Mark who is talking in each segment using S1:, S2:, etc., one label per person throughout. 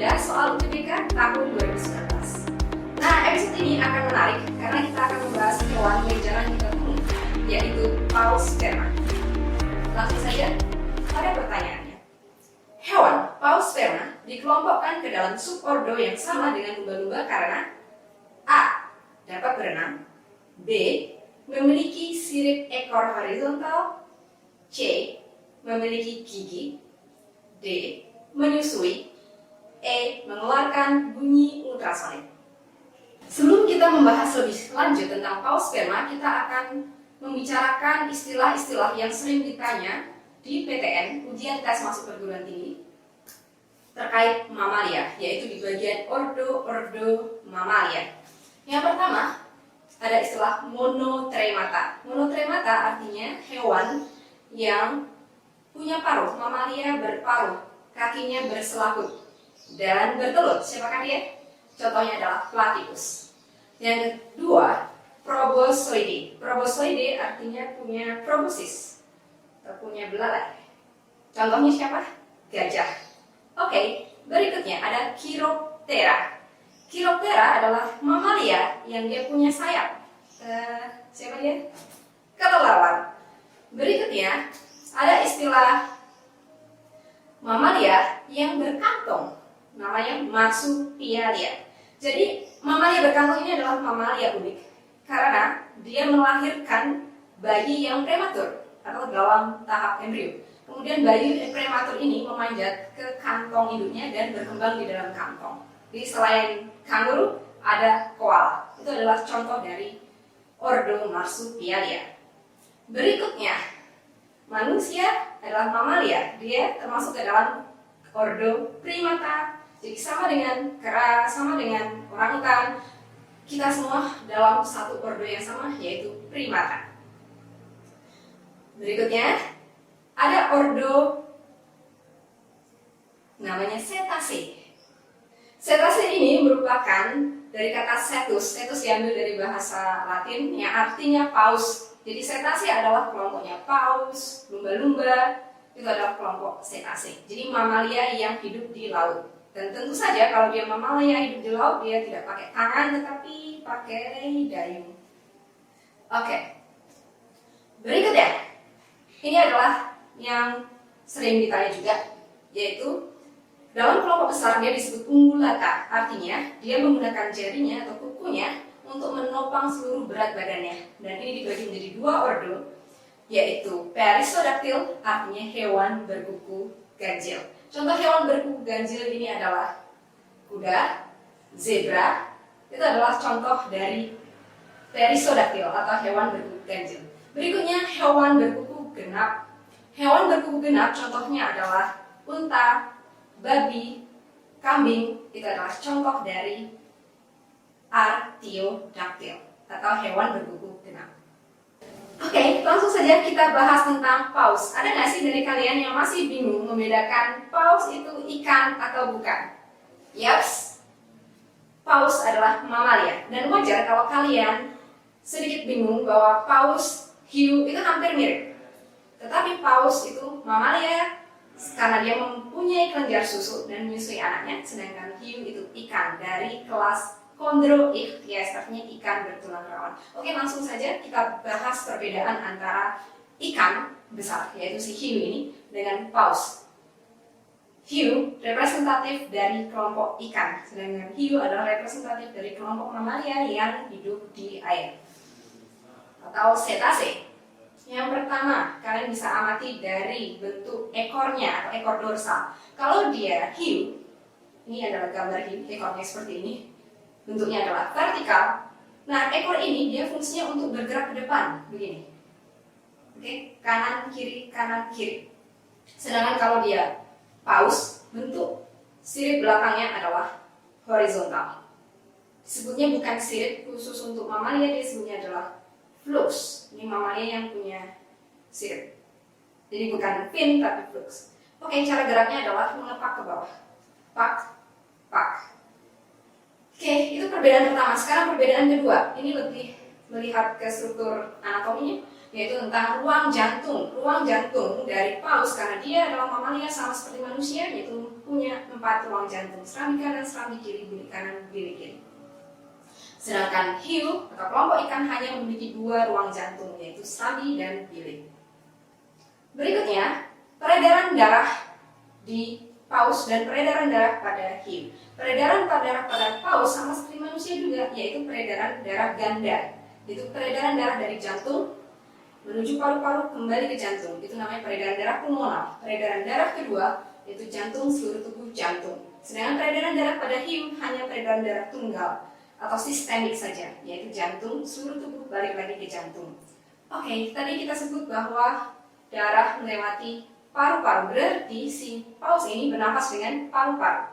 S1: Muda Soal UTBK tahun 2019. Nah, episode ini akan menarik karena kita akan membahas hewan yang jarang kita temui, yaitu paus sperma. Langsung saja pada pertanyaannya. Hewan paus sperma dikelompokkan ke dalam subordo yang sama dengan lumba-lumba karena A. Dapat berenang, B. Memiliki sirip ekor horizontal, C. Memiliki gigi, D. Menyusui, E. Mengeluarkan bunyi ultrasonik. Sebelum kita membahas lebih lanjut tentang paus sperma, kita akan membicarakan istilah-istilah yang sering ditanya di PTN, ujian tes masuk perguruan tinggi, terkait mamalia, yaitu di bagian ordo mamalia. Yang pertama, ada istilah monotremata. Monotremata artinya hewan yang punya paruh, mamalia berparuh, kakinya berselaput dan bertelur. Siapakah dia? Contohnya adalah platypus. Yang kedua, proboscoide. Proboscoide artinya punya proboscis atau punya belalai. Contohnya siapa? Gajah. Oke, berikutnya ada Chiroptera. Chiroptera adalah mamalia yang dia punya sayap. Siapa dia? Kelelawar. Berikutnya ada istilah mamalia yang berkantong, namanya marsupialia. Jadi mamalia berkantong ini adalah mamalia unik karena dia melahirkan bayi yang prematur atau dalam tahap embrio. Kemudian bayi prematur ini memanjat ke kantong induknya dan berkembang di dalam kantong. Jadi selain kanguru ada koala. Itu adalah contoh dari ordo marsupialia. Berikutnya, manusia adalah mamalia. Dia termasuk ke dalam ordo primata. Jadi sama dengan kera, sama dengan orangutan. Kita semua dalam satu ordo yang sama, yaitu primata. Berikutnya, ada ordo namanya cetacea. Cetacea ini merupakan dari kata cetus. Cetus diambil dari bahasa Latin yang artinya paus. Jadi cetacea adalah kelompoknya paus, lumba-lumba, itu adalah kelompok cetacea. Jadi mamalia yang hidup di laut. Dan tentu saja kalau dia mamalia hidup di laut, dia tidak pakai tangan tetapi pakai dayung. Oke. Berikutnya, ini adalah yang sering ditanya juga, yaitu dalam kelompok besar dia disebut ungulata. Artinya dia menggunakan jarinya atau kukunya untuk menopang seluruh berat badannya. Dan ini dibagi menjadi dua ordo, yaitu Perissodactyl, artinya hewan berkuku ganjil. Contoh hewan berkuku ganjil ini adalah kuda, zebra. Itu adalah contoh dari Perissodactyl atau hewan berkuku ganjil. Berikutnya hewan berkuku genap. Hewan berkuku genap contohnya adalah unta, babi, kambing. Itu adalah contoh dari Artiodactyl atau hewan berkuku genap. Oke, langsung saja kita bahas tentang paus. Ada nggak sih dari kalian yang masih bingung membedakan paus itu ikan atau bukan? Yaps, paus adalah mamalia. Dan wajar kalau kalian sedikit bingung bahwa paus, hiu itu hampir mirip. Tetapi paus itu mamalia karena dia mempunyai kelenjar susu dan menyusui anaknya, sedangkan hiu itu ikan dari kelas Chondroichthyes, artinya ikan bertulang rawan. Oke, langsung saja kita bahas perbedaan antara ikan besar, yaitu si hiu ini, dengan paus. Hiu representatif dari kelompok ikan, sedangkan hiu adalah representatif dari kelompok mamalia yang hidup di air, atau cetacea. Yang pertama, kalian bisa amati dari bentuk ekornya atau ekor dorsal. Kalau dia hiu, ini adalah gambar hiu, ekornya seperti ini. Bentuknya adalah vertikal. Nah, ekor ini dia fungsinya untuk bergerak ke depan, begini. Oke, kanan kiri kanan kiri. Sedangkan kalau dia paus, bentuk sirip belakangnya adalah horizontal. Disebutnya bukan sirip khusus untuk mamalia, disebutnya adalah flux. Ini mamalia yang punya sirip. Jadi bukan fin tapi flux. Oke, cara geraknya adalah mengepak ke bawah. Pak, pak. Oke, itu perbedaan pertama. Sekarang perbedaan kedua. Ini lebih melihat ke struktur anatominya, yaitu tentang ruang jantung. Ruang jantung dari paus, karena dia adalah mamalia sama seperti manusia, yaitu punya 4 4 ruang jantung, serambi kanan, serambi kiri, bilik kanan, bilik kiri. Sedangkan hiu atau kelompok ikan hanya memiliki 2 ruang jantung, yaitu serambi dan bilik. Berikutnya, peredaran darah di paus dan peredaran darah pada hiu. Peredaran darah pada paus sama seperti manusia juga, yaitu peredaran darah ganda. Itu peredaran darah dari jantung menuju paru-paru kembali ke jantung. Itu namanya peredaran darah pulmonal. Peredaran darah kedua yaitu jantung, seluruh tubuh jantung. Sedangkan peredaran darah pada hiu hanya peredaran darah tunggal atau sistemik saja, yaitu jantung, seluruh tubuh balik lagi ke jantung. Oke, tadi kita sebut bahwa darah melewati paru-paru, berarti si paus ini bernafas dengan paru-paru.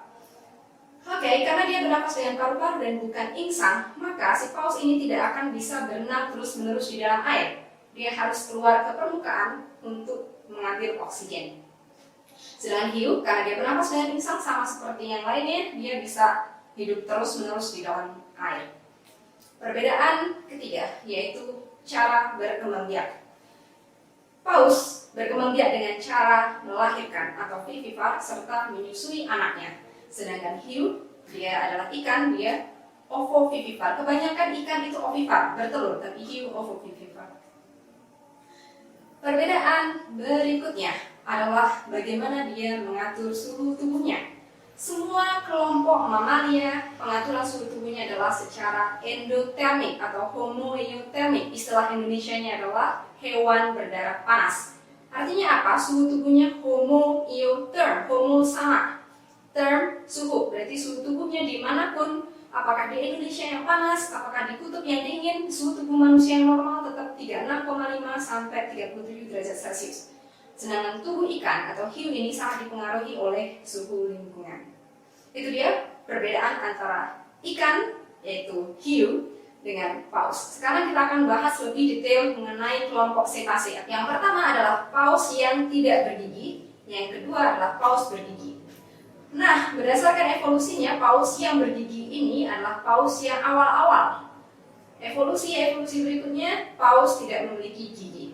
S1: Oke, karena dia bernafas dengan paru-paru dan bukan insang, maka si paus ini tidak akan bisa berenang terus-menerus di dalam air. Dia harus keluar ke permukaan untuk mengambil oksigen. Sedangkan hiu, karena dia bernafas dengan insang sama seperti yang lainnya, dia bisa hidup terus-menerus di dalam air. Perbedaan ketiga yaitu cara berkembang biak. Paus berkembang biak dengan cara melahirkan atau vivipar serta menyusui anaknya. Sedangkan hiu, dia adalah ikan, dia ovovivipar. Kebanyakan ikan itu ovipar, bertelur, tapi hiu ovovivipar. Perbedaan berikutnya adalah bagaimana dia mengatur suhu tubuhnya. Semua kelompok mamalia pengaturan suhu tubuhnya adalah secara endotermik atau homoeotermik. Istilah Indonesianya adalah hewan berdarah panas. Artinya apa? Suhu tubuhnya homoeoterm, homo sama. Term suhu, berarti suhu tubuhnya dimanapun, apakah di Indonesia yang panas, apakah di kutub yang dingin, suhu tubuh manusia yang normal tetap 36,5 sampai 37 derajat Celcius. Sedangkan tubuh ikan atau hiu ini sangat dipengaruhi oleh suhu lingkungan. Itu dia perbedaan antara ikan, yaitu hiu, dengan paus. Sekarang kita akan bahas lebih detail mengenai kelompok cetacea. Yang pertama adalah paus yang tidak bergigi, yang kedua adalah paus bergigi. Nah, berdasarkan evolusinya, paus yang bergigi ini adalah paus yang awal-awal. Evolusi berikutnya, paus tidak memiliki gigi.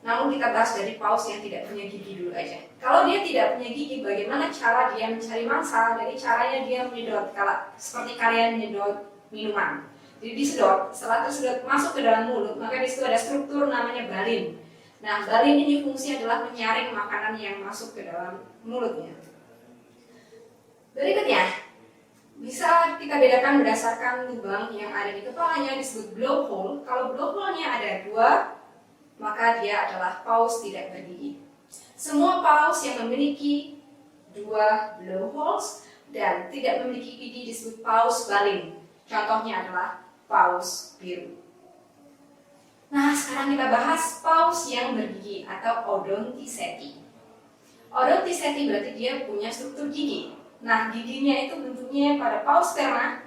S1: Namun kita bahas dari paus yang tidak punya gigi dulu aja. Kalau dia tidak punya gigi, bagaimana cara dia mencari mangsa? Jadi caranya dia menyedot, seperti kalian menyedot minuman. Jadi disedot, setelah tersedot masuk ke dalam mulut, maka di situ ada struktur namanya balin. Nah, balin ini fungsinya adalah menyaring makanan yang masuk ke dalam mulutnya. Berikutnya, bisa kita bedakan berdasarkan lubang yang ada di kepalanya, disebut blowhole. Kalau blowhole-nya ada 2, maka dia adalah paus tidak bergigi. Semua paus yang memiliki 2 blowholes dan tidak memiliki gigi disebut paus balin. Contohnya adalah paus biru. Nah, sekarang kita bahas paus yang bergigi atau Odontiseti. Odontiseti berarti dia punya struktur gigi. Nah, giginya itu bentuknya pada paus sperma,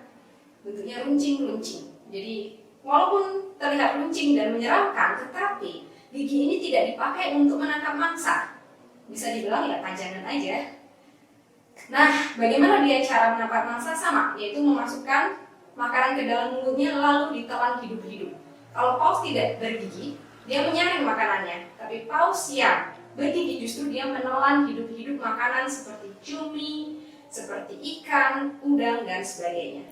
S1: bentuknya runcing-runcing. Jadi, walaupun terlihat runcing dan menyeramkan, tetapi gigi ini tidak dipakai untuk menangkap mangsa. Bisa dibilang ya pajangan aja. Nah, bagaimana dia cara menangkap mangsa? Sama, yaitu memasukkan makanan ke dalam mulutnya lalu ditelan hidup-hidup. Kalau paus tidak bergigi, dia menyaring makanannya. Tapi paus yang bergigi justru dia menelan hidup-hidup makanan seperti cumi, seperti ikan, udang, dan sebagainya.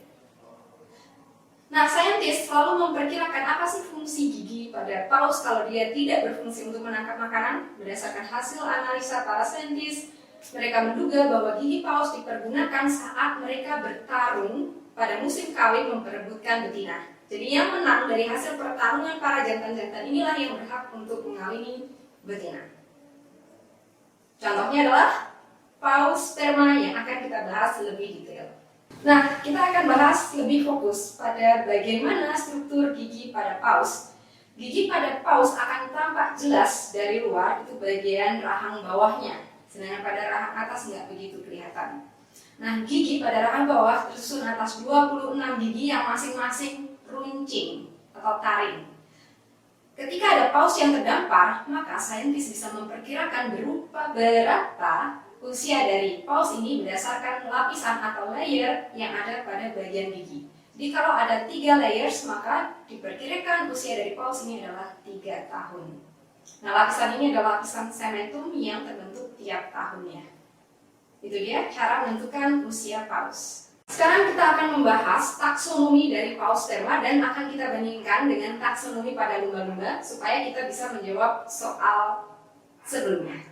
S1: Nah, saintis selalu memperkirakan apa sih fungsi gigi pada paus kalau dia tidak berfungsi untuk menangkap makanan. Berdasarkan hasil analisa para saintis, mereka menduga bahwa gigi paus dipergunakan saat mereka bertarung pada musim kawin memperebutkan betina. Jadi yang menang dari hasil pertarungan para jantan-jantan inilah yang berhak untuk mengawini betina. Contohnya adalah paus sperma yang akan kita bahas lebih detail. Nah, kita akan bahas lebih fokus pada bagaimana struktur gigi pada paus. Gigi pada paus akan tampak jelas dari luar, itu bagian rahang bawahnya. Sedangkan pada rahang atas nggak begitu kelihatan. Nah, gigi pada rahang bawah tersusun atas 26 gigi yang masing-masing runcing atau taring. Ketika ada paus yang terdampar, maka saintis bisa memperkirakan berapa usia dari paus ini berdasarkan lapisan atau layer yang ada pada bagian gigi. Jadi kalau ada 3 layers, maka diperkirakan usia dari paus ini adalah 3 tahun. Nah, lapisan ini adalah lapisan sementum yang terbentuk tiap tahunnya. Itu dia cara menentukan usia paus. Sekarang kita akan membahas taksonomi dari paus sperma dan akan kita bandingkan dengan taksonomi pada lumba-lumba supaya kita bisa menjawab soal sebelumnya.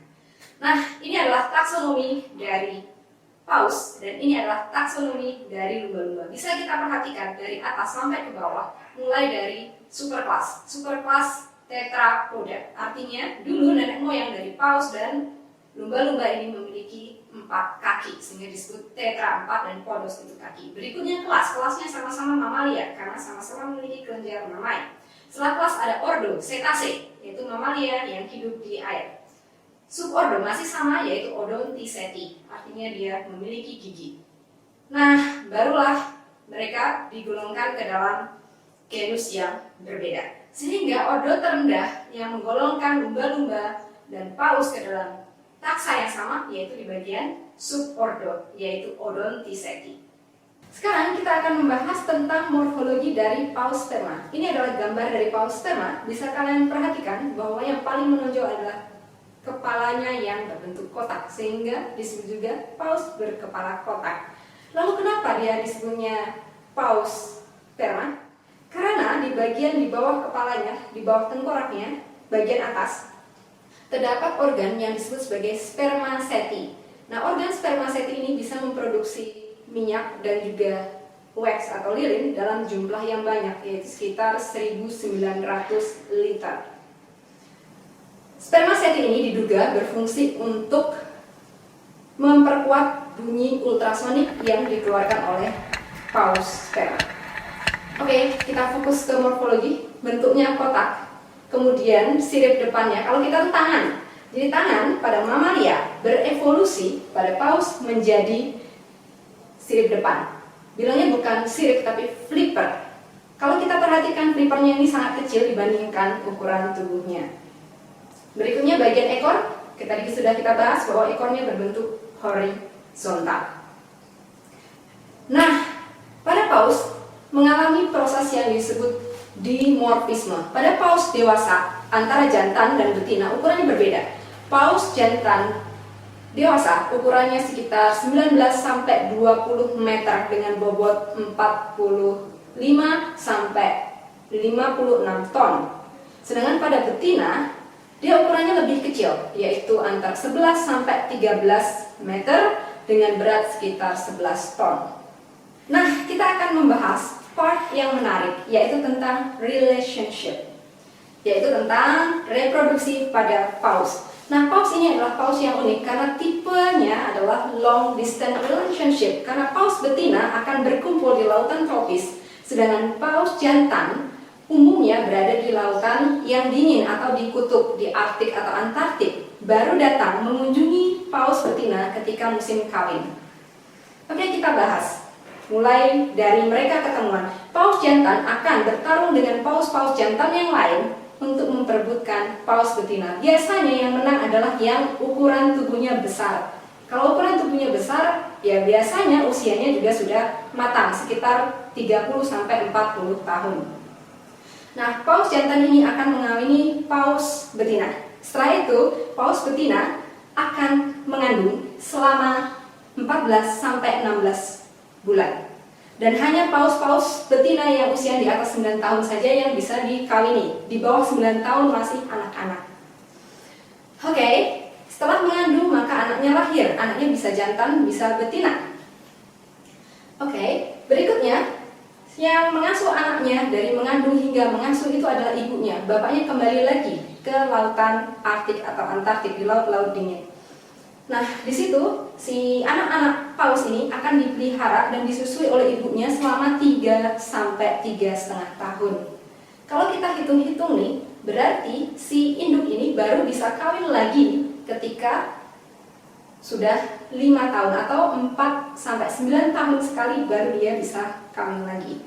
S1: Nah, ini adalah taksonomi dari paus dan ini adalah taksonomi dari lumba-lumba. Bisa kita perhatikan dari atas sampai ke bawah, mulai dari superkelas. Superkelas tetrapoda. Artinya dulu nenek moyang dari paus dan lumba-lumba ini memiliki 4 kaki sehingga disebut tetra, 4 dan podos itu kaki. Berikutnya kelasnya sama-sama mamalia karena sama-sama memiliki kelenjar mammae. Setelah kelas ada ordo, cetacea, yaitu mamalia yang hidup di air. Subordo masih sama yaitu Odontiseti, artinya dia memiliki gigi. Nah, barulah mereka digolongkan ke dalam genus yang berbeda. Sehingga ordo terendah yang menggolongkan lumba-lumba dan paus ke dalam taksa yang sama yaitu di bagian subordo yaitu Odontiseti. Sekarang kita akan membahas tentang morfologi dari paus sperma. Ini adalah gambar dari paus sperma. Bisa kalian perhatikan bahwa yang paling menonjol adalah kepalanya yang berbentuk kotak sehingga disebut juga paus berkepala kotak. Lalu kenapa dia disebutnya paus sperma? Karena di bagian di bawah kepalanya, di bawah tengkoraknya, bagian atas terdapat organ yang disebut sebagai spermaceti. Nah, organ spermaceti ini bisa memproduksi minyak dan juga wax atau lilin dalam jumlah yang banyak, yaitu sekitar 1.900 liter. Spermaceti ini diduga berfungsi untuk memperkuat bunyi ultrasonik yang dikeluarkan oleh paus sperma. Oke, kita fokus ke morfologi. Bentuknya kotak. Kemudian sirip depannya, kalau kita tangan, jadi tangan pada mamalia berevolusi pada paus menjadi sirip depan. Bilangnya bukan sirip tapi flipper. Kalau kita perhatikan flippernya ini sangat kecil dibandingkan ukuran tubuhnya. Berikutnya bagian ekor, tadi sudah kita bahas bahwa ekornya berbentuk horizontal. Nah, pada paus mengalami proses yang disebut dimorfisme. Pada paus dewasa, antara jantan dan betina ukurannya berbeda. Paus jantan dewasa ukurannya sekitar 19 sampai 20 meter dengan bobot 45 sampai 56 ton. Sedangkan pada betina, dia ukurannya lebih kecil, yaitu antara 11 sampai 13 meter dengan berat sekitar 11 ton. Nah, kita akan membahas part yang menarik, yaitu tentang relationship, yaitu tentang reproduksi pada paus. Nah, paus ini adalah paus yang unik karena tipenya adalah long distance relationship, karena paus betina akan berkumpul di lautan tropis, sedangkan paus jantan umumnya berada di lautan yang dingin atau di kutub, di Arktik atau Antartik, baru datang mengunjungi paus betina ketika musim kawin. Oke, kita bahas. Mulai dari mereka ketemuan, paus jantan akan bertarung dengan paus-paus jantan yang lain untuk memperebutkan paus betina. Biasanya yang menang adalah yang ukuran tubuhnya besar. Kalau ukuran tubuhnya besar, ya biasanya usianya juga sudah matang, sekitar 30-40 tahun. Nah, paus jantan ini akan mengawini paus betina. Setelah itu, paus betina akan mengandung selama 14-16 bulan. Dan hanya paus-paus betina yang usia di atas 9 tahun saja yang bisa dikawini. Di bawah 9 tahun masih anak-anak. Oke, setelah mengandung maka anaknya lahir. Anaknya bisa jantan, bisa betina. Oke, berikutnya yang mengasuh anaknya dari mengandung hingga mengasuh itu adalah ibunya. Bapaknya kembali lagi ke lautan Arktik atau Antartik, di laut-laut dingin. Nah, di situ si anak-anak paus ini akan dipelihara dan disusui oleh ibunya selama 3 sampai 3,5 tahun. Kalau kita hitung-hitung nih, berarti si induk ini baru bisa kawin lagi ketika sudah 5 tahun atau 4 sampai 9 tahun sekali baru dia bisa kawin lagi.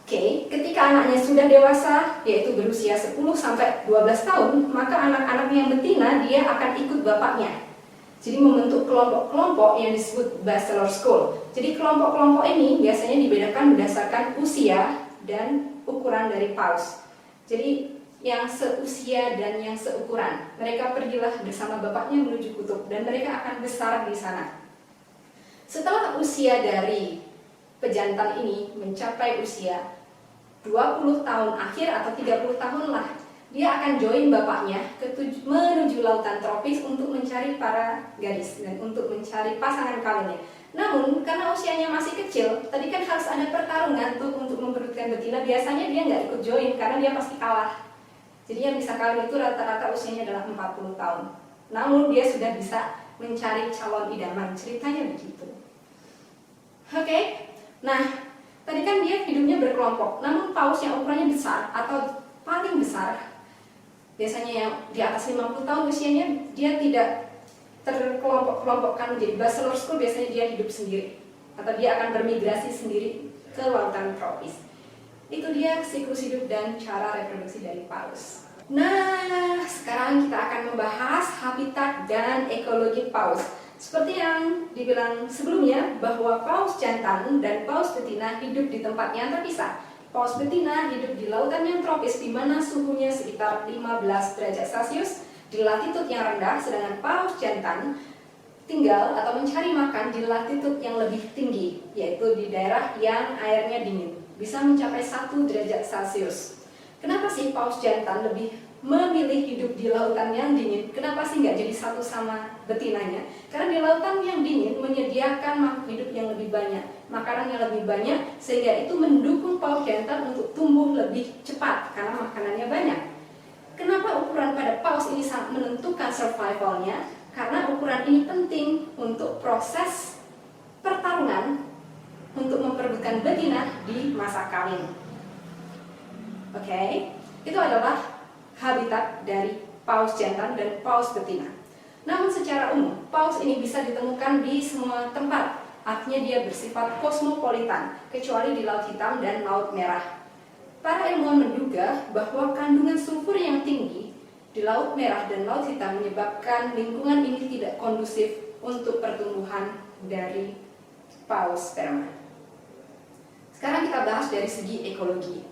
S1: Oke, ketika anaknya sudah dewasa, yaitu berusia 10 sampai 12 tahun, maka anak-anak yang betina dia akan ikut bapaknya. Jadi membentuk kelompok-kelompok yang disebut bachelor school. Jadi kelompok-kelompok ini biasanya dibedakan berdasarkan usia dan ukuran dari paus. Jadi yang seusia dan yang seukuran. Mereka pergilah bersama bapaknya menuju kutub dan mereka akan besar di sana. Setelah usia dari pejantan ini mencapai usia 20 tahun akhir atau 30 tahun lah, dia akan join bapaknya menuju lautan tropis untuk mencari para gadis dan untuk mencari pasangan kawinnya. Namun karena usianya masih kecil, tadi kan harus ada pertarungan untuk memperebutkan betina. Biasanya dia nggak ikut join karena dia pasti kalah. Jadi yang bisa kawin itu rata-rata usianya adalah 40 tahun. Namun dia sudah bisa mencari calon idaman. Ceritanya begitu. Oke. Nah, tadi kan dia hidupnya berkelompok. Namun paus yang ukurannya besar atau paling besar, biasanya yang di atas 50 tahun usianya, dia tidak terkelompok-kelompokkan menjadi bachelor school. Biasanya dia hidup sendiri atau dia akan bermigrasi sendiri ke lautan tropis. Itu dia siklus hidup dan cara reproduksi dari paus. Nah, sekarang kita akan membahas habitat dan ekologi paus. Seperti yang dibilang sebelumnya, bahwa paus jantan dan paus betina hidup di tempat yang terpisah. Paus betina hidup di lautan yang tropis di mana suhunya sekitar 15 derajat Celcius di latitud yang rendah, sedangkan paus jantan tinggal atau mencari makan di latitud yang lebih tinggi, yaitu di daerah yang airnya dingin, bisa mencapai 1 derajat Celcius. Kenapa sih paus jantan lebih memilih hidup di lautan yang dingin? Kenapa sih nggak jadi satu sama betinanya? Karena di lautan yang dingin menyediakan makhluk hidup yang lebih banyak, makanan yang lebih banyak, sehingga itu mendukung paus jantan untuk tumbuh lebih cepat karena makanannya banyak. Kenapa ukuran pada paus ini sangat menentukan survivalnya? Karena ukuran ini penting untuk proses pertarungan untuk memperebutkan betina di masa kawin. Oke, itu adalah habitat dari paus jantan dan paus betina. Namun secara umum, paus ini bisa ditemukan di semua tempat. Artinya dia bersifat kosmopolitan, kecuali di Laut Hitam dan Laut Merah. Para ilmuwan menduga bahwa kandungan sulfur yang tinggi di Laut Merah dan Laut Hitam menyebabkan lingkungan ini tidak kondusif untuk pertumbuhan dari paus sperma. Sekarang kita bahas dari segi ekologi.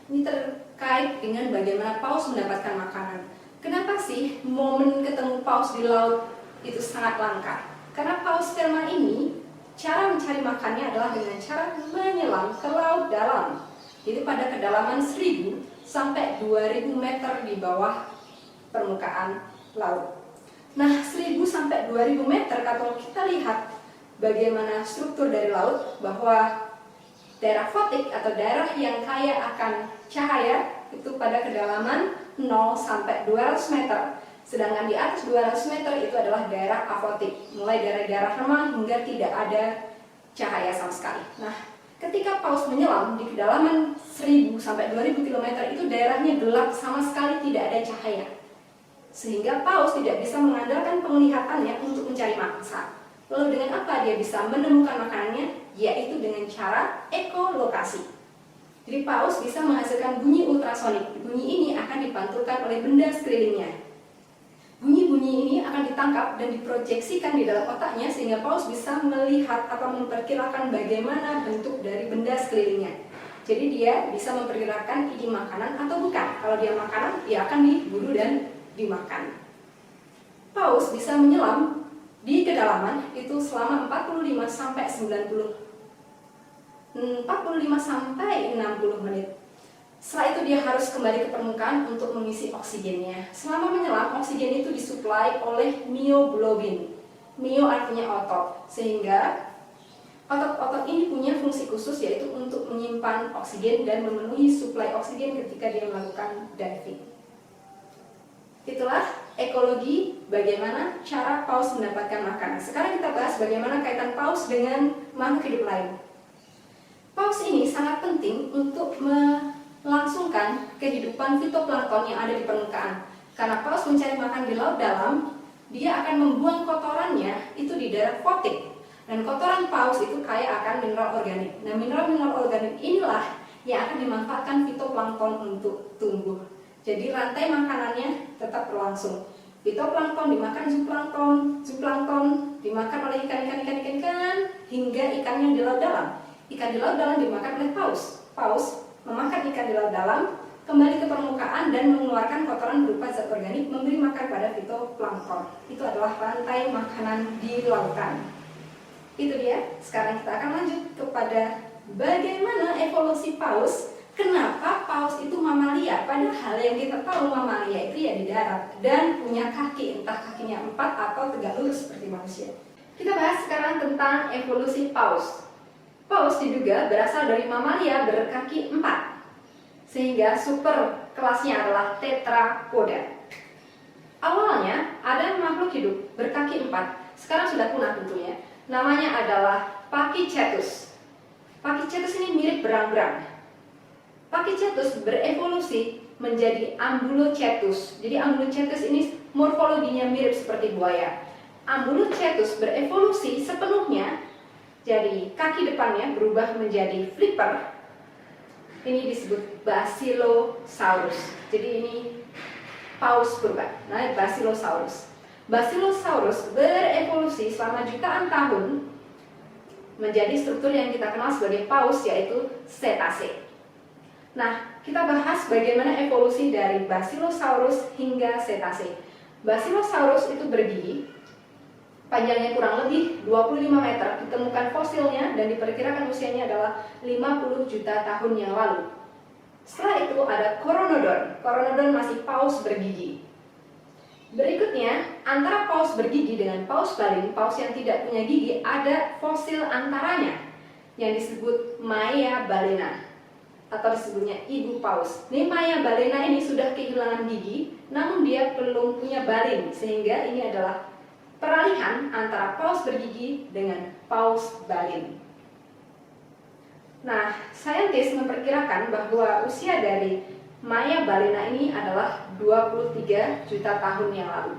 S1: Ini terkait dengan bagaimana paus mendapatkan makanan. Kenapa sih momen ketemu paus di laut itu sangat langka? Karena paus sperma ini, cara mencari makannya adalah dengan cara menyelam ke laut dalam. Jadi pada kedalaman 1000 sampai 2000 meter di bawah permukaan laut. Nah, 1000 sampai 2000 meter, kalau kita lihat bagaimana struktur dari laut, bahwa daerah fotik atau daerah yang kaya akan cahaya itu pada kedalaman 0 sampai 200 meter. Sedangkan di atas 200 meter itu adalah daerah afotik, mulai dari daerah remang hingga tidak ada cahaya sama sekali. Nah, ketika paus menyelam di kedalaman 1000 sampai 2000 km itu daerahnya gelap, sama sekali tidak ada cahaya. Sehingga paus tidak bisa mengandalkan penglihatannya untuk mencari mangsa. Lalu dengan apa dia bisa menemukan makanannya? Yaitu dengan cara ekolokasi. Jadi paus bisa menghasilkan bunyi ultrasonik. Bunyi ini akan dipantulkan oleh benda sekelilingnya. Bunyi-bunyi ini akan ditangkap dan diproyeksikan di dalam otaknya sehingga paus bisa melihat atau memperkirakan bagaimana bentuk dari benda sekelilingnya. Jadi dia bisa memperkirakan ini makanan atau bukan. Kalau dia makanan, dia akan diburu dan dimakan. Paus bisa menyelam di kedalaman itu selama 45 sampai 60 menit. Setelah itu dia harus kembali ke permukaan untuk mengisi oksigennya. Selama menyelam, oksigen itu disuplai oleh myoglobin. Myo artinya otot, sehingga otot-otot ini punya fungsi khusus yaitu untuk menyimpan oksigen dan memenuhi suplai oksigen ketika dia melakukan diving. Itulah ekologi bagaimana cara paus mendapatkan makanan. Sekarang kita bahas bagaimana kaitan paus dengan makhluk hidup lain. Paus ini sangat penting untuk melangsungkan kehidupan fitoplankton yang ada di permukaan. Karena paus mencari makan di laut dalam, dia akan membuang kotorannya itu di daerah fotik. Dan kotoran paus itu kaya akan mineral organik. Nah, mineral-mineral organik inilah yang akan dimanfaatkan fitoplankton untuk tumbuh. Jadi rantai makanannya tetap berlangsung. Fitoplankton dimakan zooplankton dimakan oleh ikan, hingga ikan yang di laut dalam. Ikan di laut dalam dimakan oleh paus. Paus memakan ikan di laut dalam, kembali ke permukaan dan mengeluarkan kotoran berupa zat organik, memberi makan pada fitoplankton. Itu adalah rantai makanan di lautan. Itu dia. Sekarang kita akan lanjut kepada bagaimana evolusi paus. Kenapa paus itu mamalia? Padahal yang kita tahu mamalia itu ya di darat dan punya kaki, entah kakinya 4 atau tegak lurus seperti manusia. Kita bahas sekarang tentang evolusi paus. Paus diduga berasal dari mamalia berkaki 4. Sehingga super kelasnya adalah tetrapoda. Awalnya ada makhluk hidup berkaki 4, sekarang sudah punah tentunya. Namanya adalah Pachycetus. Pachycetus ini mirip berang-berang. Pachycetus berevolusi menjadi Ambulocetus. Jadi Ambulocetus ini morfologinya mirip seperti buaya. Ambulocetus berevolusi sepenuhnya, jadi kaki depannya berubah menjadi flipper. Ini disebut Basilosaurus. Jadi ini paus purba. Nah, Basilosaurus. Basilosaurus berevolusi selama jutaan tahun menjadi struktur yang kita kenal sebagai paus, yaitu cetacea. Nah, kita bahas bagaimana evolusi dari Basilosaurus hingga cetacea. Basilosaurus itu bergigi, panjangnya kurang lebih 25 meter, ditemukan fosilnya dan diperkirakan usianya adalah 50 juta tahun yang lalu. Setelah itu ada Coronodon. Coronodon masih paus bergigi. Berikutnya, antara paus bergigi dengan paus baling, paus yang tidak punya gigi, ada fosil antaranya yang disebut Maya balena atau disebutnya ibu paus. Nih Maya balena ini sudah kehilangan gigi, namun dia belum punya baling, sehingga ini adalah peralihan antara paus bergigi dengan paus baling. Nah, saintis memperkirakan bahwa usia dari Maya balena ini adalah 23 juta tahun yang lalu.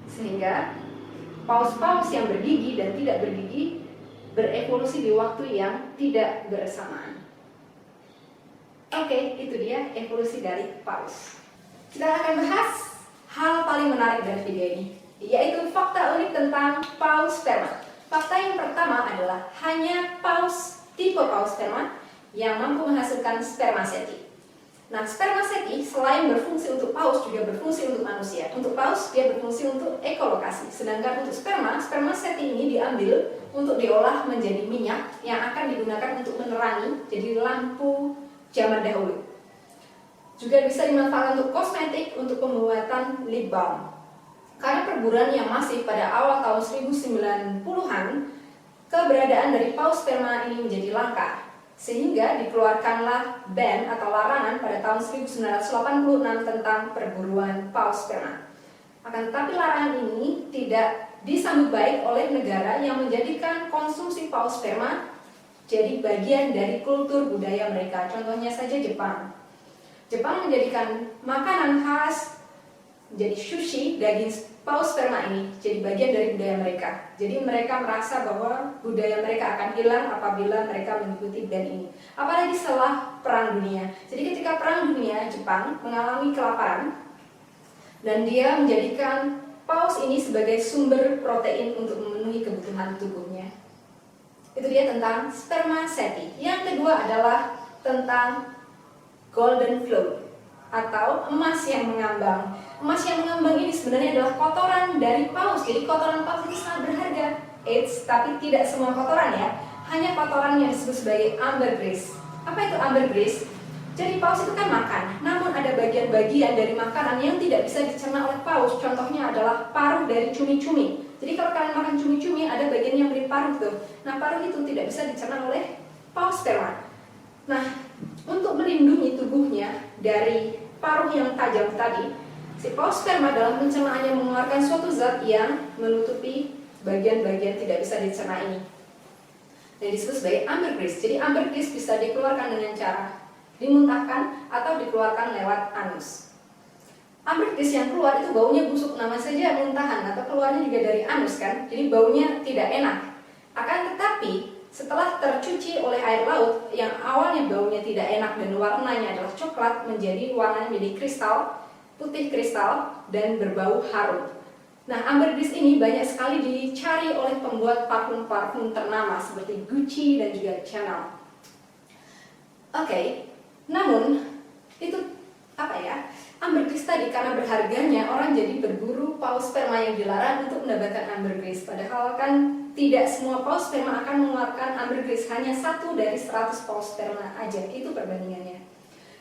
S1: Sehingga paus-paus yang bergigi dan tidak bergigi berevolusi di waktu yang tidak bersamaan. Oke, itu dia evolusi dari paus. Kita akan bahas hal paling menarik dari video ini, yaitu fakta unik tentang paus sperma. Fakta yang pertama adalah hanya paus tipe paus sperma yang mampu menghasilkan spermaseti. Nah, spermaseti selain berfungsi untuk paus juga berfungsi untuk manusia. Untuk paus dia berfungsi untuk ekolokasi, sedangkan untuk spermaseti ini diambil untuk diolah menjadi minyak yang akan digunakan untuk menerangi, jadi lampu zaman dahulu. Juga bisa dimanfaatkan untuk kosmetik, untuk pembuatan lip balm. Karena perburuan yang masif pada awal tahun 1990-an, keberadaan dari paus sperma ini menjadi langka, sehingga dikeluarkanlah ban atau larangan pada tahun 1986 tentang perburuan paus sperma. Akan tetapi larangan ini tidak disambut baik oleh negara yang menjadikan konsumsi paus sperma jadi bagian dari kultur budaya mereka. Contohnya saja Jepang. Jepang menjadikan makanan khas jadi sushi, daging paus sperma ini jadi bagian dari budaya mereka. Jadi mereka merasa bahwa budaya mereka akan hilang apabila mereka mengikuti ban ini. Apalagi setelah Perang Dunia. Jadi ketika Perang Dunia, Jepang mengalami kelaparan dan dia menjadikan paus ini sebagai sumber protein untuk memenuhi kebutuhan tubuhnya. Itu dia tentang spermaseti. Yang kedua adalah tentang golden flow atau emas yang mengambang. Emas yang mengambang ini sebenarnya adalah kotoran dari paus. Jadi kotoran paus itu sangat berharga. Tapi tidak semua kotoran ya. Hanya kotoran yang disebut sebagai ambergris. Apa itu ambergris? Jadi paus itu kan makan. Namun ada bagian-bagian dari makanan yang tidak bisa dicerna oleh paus. Contohnya adalah paruh dari cumi-cumi. Jadi kalau kalian makan cumi-cumi ada bagian yang mirip paruh tuh. Nah, paruh itu tidak bisa dicerna oleh paus sperma. Nah, untuk melindungi tubuhnya dari paruh yang tajam tadi, si paus sperma dalam pencernaannya mengeluarkan suatu zat yang menutupi bagian-bagian tidak bisa dicerna ini. Yang disebut sebagai ambergris. Jadi ambergris bisa dikeluarkan dengan cara dimuntahkan atau dikeluarkan lewat anus. Ambergris yang keluar itu baunya busuk, nama saja muntahan atau keluarnya juga dari anus kan. Jadi baunya tidak enak. Akan tetapi setelah tercuci oleh air laut yang awalnya baunya tidak enak dan warnanya adalah coklat, menjadi warnanya menjadi kristal, putih kristal dan berbau harum. Nah, ambergris ini banyak sekali dicari oleh pembuat parfum-parfum ternama seperti Gucci dan juga Chanel. Oke, namun Itu apa ya? Ambergris tadi karena berharganya orang jadi berburu paus sperma yang dilarang untuk mendapatkan ambergris. Padahal kan tidak semua paus sperma akan mengeluarkan ambergris, hanya 1 dari 100 paus sperma aja. Itu perbandingannya.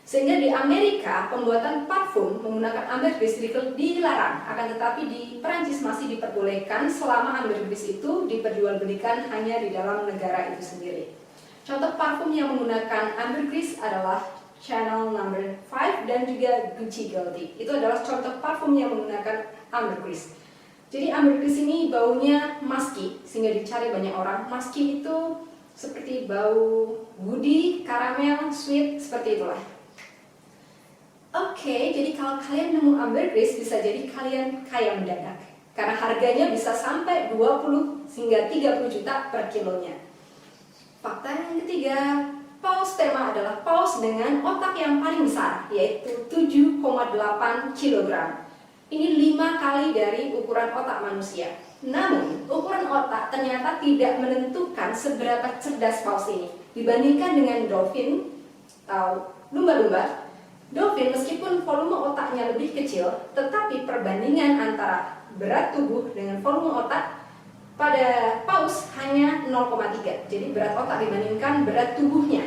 S1: Sehingga di Amerika pembuatan parfum menggunakan ambergris dilarang, akan tetapi di Perancis masih diperbolehkan selama ambergris itu diperjualbelikan hanya di dalam negara itu sendiri. Contoh parfum yang menggunakan ambergris adalah Chanel No. 5 dan juga Gucci Goldie. Itu adalah contoh parfum yang menggunakan ambergris. Jadi ambergris ini baunya musky, sehingga dicari banyak orang. Musky itu seperti bau woody, karamel, sweet, seperti itulah. Oke, jadi kalau kalian nemu ambergris bisa jadi kalian kaya mendadak. Karena harganya bisa sampai 20 hingga 30 juta per kilonya. Fakta yang ketiga, paus sperma adalah paus dengan otak yang paling besar, yaitu 7,8 kg. Ini 5 kali dari ukuran otak manusia. Namun, ukuran otak ternyata tidak menentukan seberapa cerdas paus ini. Dibandingkan dengan dolphin atau lumba-lumba, dolphin meskipun volume otaknya lebih kecil, tetapi perbandingan antara berat tubuh dengan volume otak pada paus hanya 0,3. Jadi berat otak dibandingkan berat tubuhnya.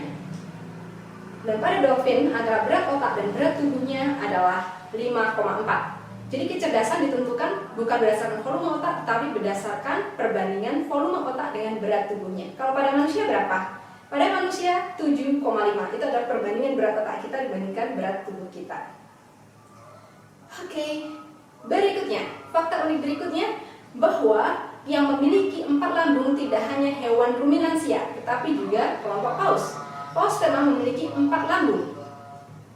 S1: Dan pada dolphin antara berat otak dan berat tubuhnya adalah 5,4. Jadi kecerdasan ditentukan bukan berdasarkan volume otak, tapi berdasarkan perbandingan volume otak dengan berat tubuhnya. Kalau pada manusia berapa? Pada manusia 7,5. Itu adalah perbandingan berat otak kita dibandingkan berat tubuh kita. Oke, berikutnya, fakta unik berikutnya bahwa yang memiliki 4 lambung tidak hanya hewan ruminansia, tetapi juga kelompok paus. Paus memang memiliki 4 lambung.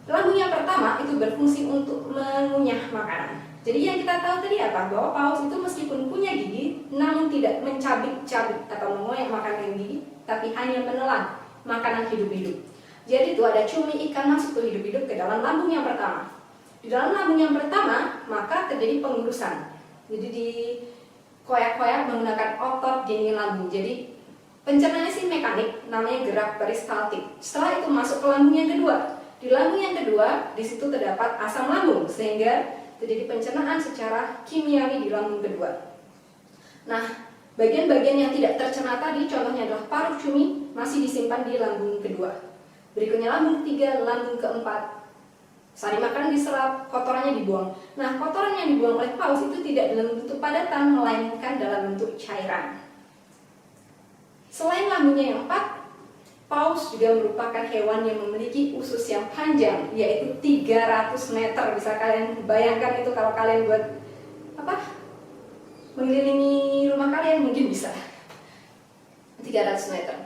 S1: Lambung yang pertama itu berfungsi untuk mengunyah makanan. Jadi yang kita tahu tadi apa? Bahwa paus itu meskipun punya gigi, namun tidak mencabik-cabik atau mengoyak makanan gigi, tapi hanya menelan makanan hidup-hidup. Jadi itu ada cumi ikan masuk ke hidup-hidup ke dalam lambung yang pertama. Di dalam lambung yang pertama, maka terjadi pengurusan. Jadi di koyak-koyak menggunakan otot dinding lambung. Jadi pencernaannya sih mekanik, namanya gerak peristaltik. Setelah itu masuk ke lambung yang kedua. Di lambung yang kedua, di situ terdapat asam lambung sehingga terjadi pencernaan secara kimiawi di lambung kedua. Nah, bagian-bagian yang tidak tercerna tadi, contohnya adalah paruh cumi, masih disimpan di lambung kedua. Berikutnya lambung ketiga, lambung keempat. Saat dimakan diserap, kotorannya dibuang. Nah, kotoran yang dibuang oleh paus itu tidak dalam bentuk padatan, melainkan dalam bentuk cairan. Selain lambungnya yang 4, paus juga merupakan hewan yang memiliki usus yang panjang, yaitu 300 meter. Bisa kalian bayangkan itu kalau kalian buat mengelilingi rumah kalian mungkin bisa 300 meter.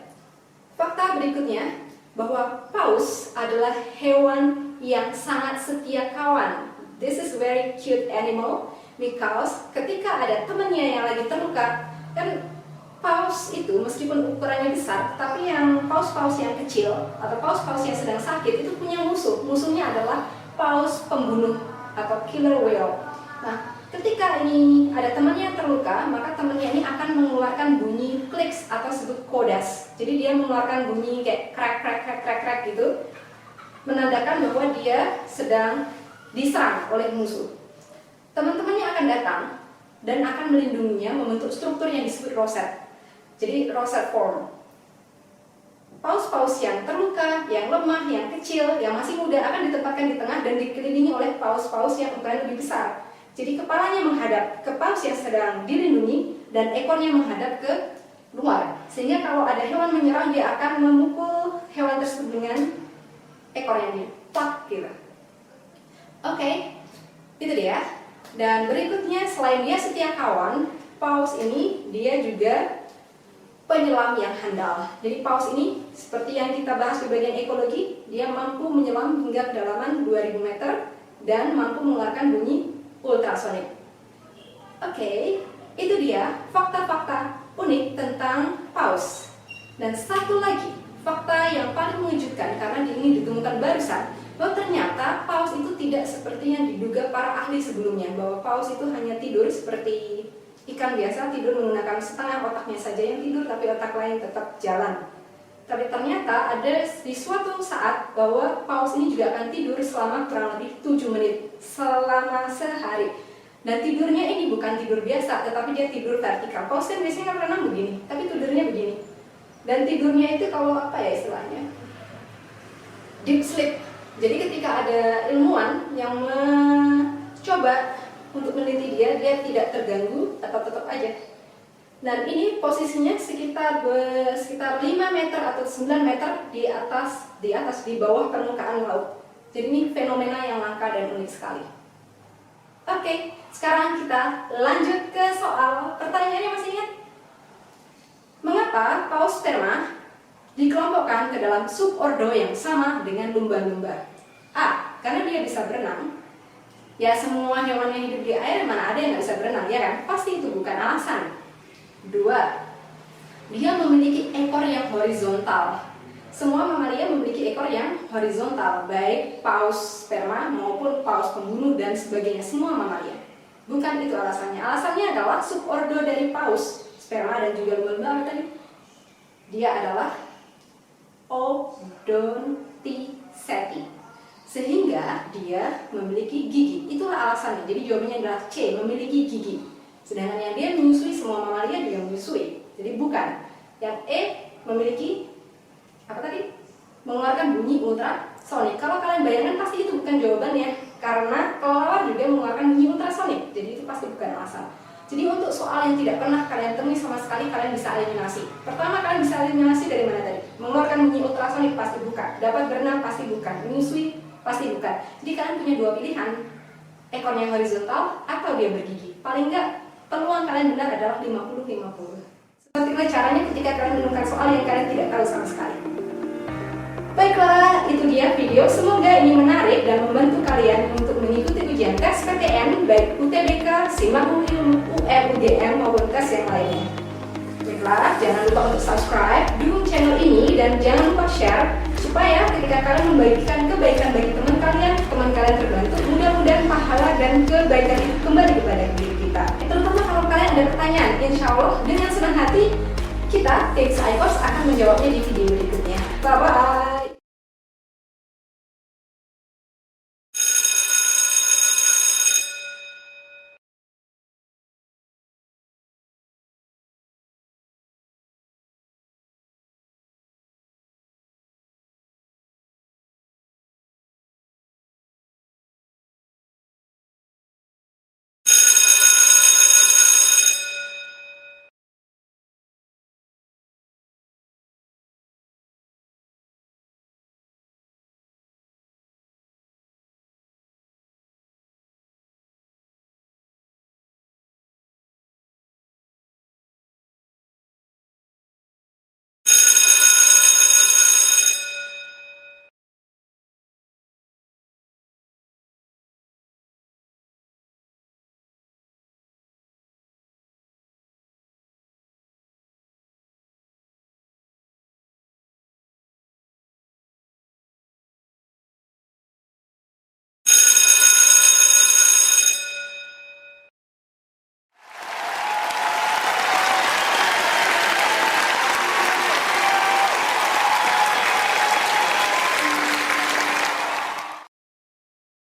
S1: Fakta berikutnya bahwa paus adalah hewan yang sangat setia kawan. This is very cute animal because ketika ada temannya yang lagi terluka, kan paus itu meskipun ukurannya besar, tapi yang paus-paus yang kecil atau paus-paus yang sedang sakit itu punya musuh. Musuhnya adalah paus pembunuh atau killer whale. Nah, ketika ini ada temannya yang terluka, maka temannya ini akan mengeluarkan bunyi clicks atau disebut kodas. Jadi dia mengeluarkan bunyi kayak crack gitu, menandakan bahwa dia sedang diserang oleh musuh. Teman-temannya akan datang dan akan melindunginya membentuk struktur yang disebut roset. Jadi roset form. Paus-paus yang terluka, yang lemah, yang kecil, yang masih muda akan ditempatkan di tengah dan dikelilingi oleh paus-paus yang ukurannya lebih besar. Jadi kepalanya menghadap ke paus yang sedang dilindungi dan ekornya menghadap ke luar. Sehingga kalau ada hewan menyerang, dia akan memukul hewan tersebut dengan ekornya dia, plak gitu. Oke, itu dia. Dan berikutnya, selain dia setia kawan, paus ini dia juga penyelam yang handal. Jadi paus ini, seperti yang kita bahas di bagian ekologi, dia mampu menyelam hingga kedalaman 2000 meter dan mampu mengeluarkan bunyi ultrasonik. Oke, itu dia fakta-fakta unik tentang paus. Dan satu lagi, fakta yang paling mengejutkan karena ini ditemukan barusan, bahwa ternyata paus itu tidak seperti yang diduga para ahli sebelumnya, bahwa paus itu hanya tidur seperti ikan biasa, tidur menggunakan setengah otaknya saja yang tidur, tapi otak lain tetap jalan. Tapi ternyata ada di suatu saat bahwa paus ini juga akan tidur selama kurang lebih 7 menit selama sehari. Dan tidurnya ini bukan tidur biasa, tetapi dia tidur vertikal. Paus kan biasanya kan renang begini, tapi tidurnya begini. Dan tidurnya itu kalau apa ya istilahnya? Deep sleep. Jadi ketika ada ilmuwan yang mencoba untuk meneliti dia tidak terganggu atau tetap aja. Dan ini posisinya sekitar 5 meter atau 9 meter di bawah permukaan laut. Jadi ini fenomena yang langka dan unik sekali. Oke, sekarang kita lanjut ke soal pertanyaannya, masih ingat? Mengapa paus sperma dikelompokkan ke dalam subordo yang sama dengan lumba-lumba? A. Karena dia bisa berenang. Ya, semua hewan yang hidup di air mana ada yang nggak bisa berenang, ya kan? Pasti itu bukan alasan. 2. Dia memiliki ekor yang horizontal. Semua mamalia memiliki ekor yang horizontal, baik paus sperma maupun paus pembunuh dan sebagainya, semua mamalia. Bukan itu alasannya. Alasannya adalah subordo dari paus sperma dan juga lumba-lumba tadi. Dia adalah Odontiseti, sehingga dia memiliki gigi. Itulah alasannya. Jadi jawabannya adalah C, memiliki gigi. Sedangkan yang dia menyusui, semua mamalia juga menyusui. Jadi bukan. Yang E, memiliki apa tadi? Mengeluarkan bunyi ultrasonik. Kalau kalian bayangkan pasti itu bukan jawabannya, karena kelelawar juga mengeluarkan bunyi ultrasonik. Jadi itu pasti bukan alasan. Jadi untuk soal yang tidak pernah kalian temui sama sekali, kalian bisa eliminasi. Pertama, kalian bisa eliminasi dari mana tadi? Mengeluarkan bunyi ultrasonik pasti bukan. Dapat berenang pasti bukan. Menyusui pasti bukan. Jadi kalian punya dua pilihan, ekornya horizontal atau dia bergigi. Paling enggak peluang kalian benar adalah 50-50. Seperti caranya ketika kalian menemukan soal yang kalian tidak tahu sama sekali. Baiklah, itu dia video. Semoga ini menarik dan membantu kalian untuk mengikuti ujian tes PTN baik UTBK, SIMAK Ilmu, UM, UGM maupun tes yang lainnya. Baiklah, jangan lupa untuk subscribe, dukung channel ini, dan jangan lupa share supaya ketika kalian membagikan kebaikan bagi teman kalian terbantu. Mudah-mudahan pahala dan kebaikan itu kembali kepada diri kita. Terutama kalau kalian ada pertanyaan, insya Allah dengan senang hati kita, Tips iCourse, akan menjawabnya di video berikutnya. Bye-bye!